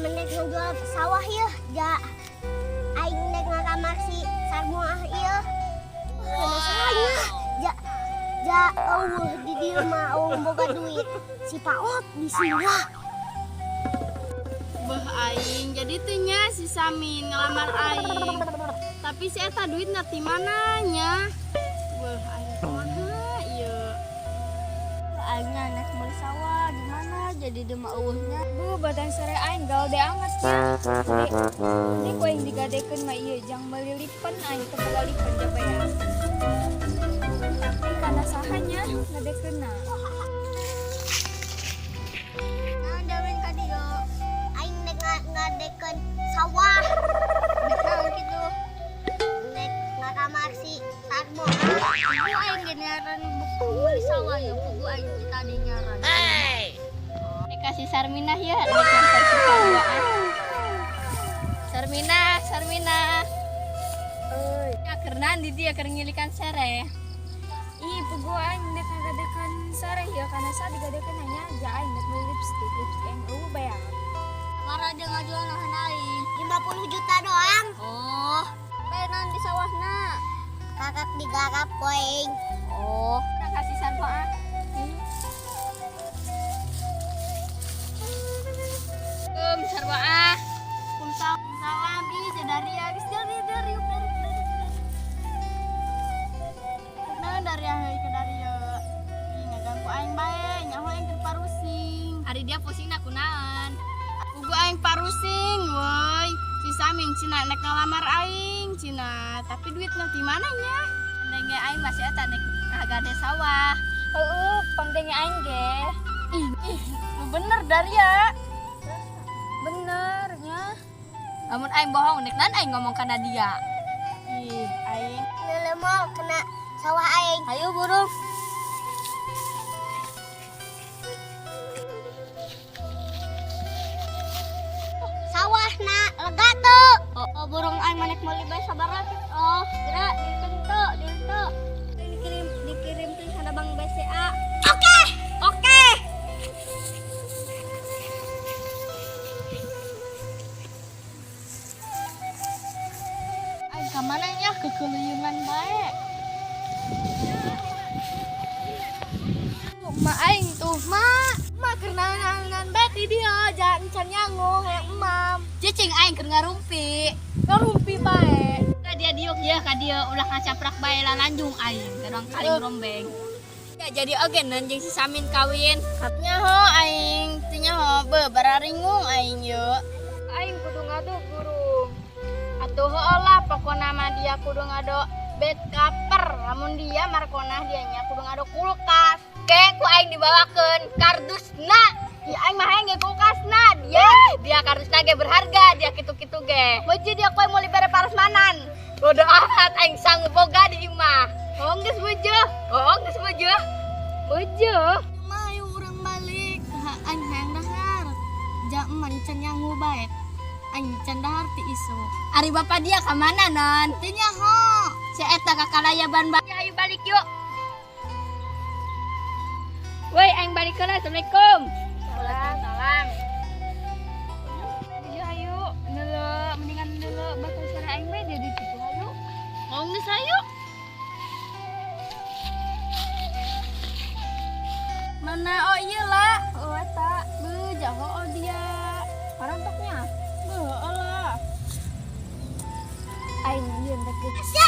menek ngejual sawah ya, ja aing nek ngakamar si sarmo ieu. Masalahnya ja di dieu mah boga duit. Si Paot di singgah. Beh aing jadi teh nya si Samin ngelamar aing. Tapi si eta duit nanti mananya? Beh aing kumaha ieu? Aingnya anak beli sawah gimana jadi demak eueuhnya. Bu badan sare aing gaude amat nya. Jadi ku aing digadekeun mah ieu jang meuli lipen aing teu boga lipen ja bayar. Tapi kana sahanya ngadekeunna. Nah, jamin ka dieu. Aing nek ngadekeun sawah. Nek naon kitu? Nek ngakamar si sarmo. Ibu aing nyaran buku beli sawah ya, buku aing tadi nyaran. Nek kasih Sarminah ya, nek kasih sawah. Sarmina. Ya kerenan di dia keur ngilikan sere. Ih pugu aing nek ngadekeun sare ya kana sa digadekeun hanya ja aing nek meuli lipstick yang eueuh bayar. Mara dia ngajual nahan aing. 50 juta doang. Oh, penan di sawahna. Kakak digarap poing. Oh, udah kasih sarwa ah. Sarwa ah. Salam bi dari habis dari. Nah dari hari ke dari ya. Ih ngaganggu aing bae, nyaho aing keur parusing. Ari dia pusing aku naon. Ugu aing parusing, woi. Si Samin cina nek ngalamar aing cina, tapi duit nanti mana nya? Pandenge aing masih eta nek ngagade sawah. Heueuh pangdenge aing ge. Ih, lu bener dari ya. Bener nya. Namun aing bohong nek nan aing ngomong kana dia. Ih, aing Lele mau kena sawah aing. ayo burung. Sawah na lega tuh. Oh, burung aing manek meuli bae sabar lah. Oh, geura dintu. Dikirim teh sana Bang BCA. Oke. Aing ka mana nya kekeluyungan bae. Ma aing tuh ma kenalan bet di dia jangan can nyango hayang emam. Cicing aing keur ngarumpi. Ngarumpi bae. Ka dia diuk ya ka dia ulah ngacaprak bae lalanjung aing kadang kaling rombeng. Ya jadi oge neun jeung si Samin kawin. Katanya ho aing teu nyaho beuh bararingung aing ye. Aing kudu ngadu guru. Atuh heulah pokona mah dia kudu ngado bed cover. Lamun dia markona dia nya kudu ngado kulkas. Ke ku aing dibawakeun kardusna. Ya aing mah hayang ge kulkasna. Dia kardusna ge berharga, dia kitu-kitu ge. Beuje dia koe meuli bere parasmanan. Bodo amat aing sanggup boga di imah. Hoong geus beuje. Beuje. Mah ayo urang balik. Aing hayang dahar. Ja eman can nyangu bae. Aing can dahar ti isu. Ari bapak dia ka mana non? Teu nyaho. Si eta ka kalayaban bae. Ayo balik yuk. Woi aing balik keula. Assalamualaikum. Salam. Ayo neuleuh mendingan neuleuh batas sare aing bae di situ ayo. Hoong geus hayu. Mana oh ieu lah. Oh eta beuh jaho oh dia. Parantoknya. Beuh lah. Aing nyieun teh Sia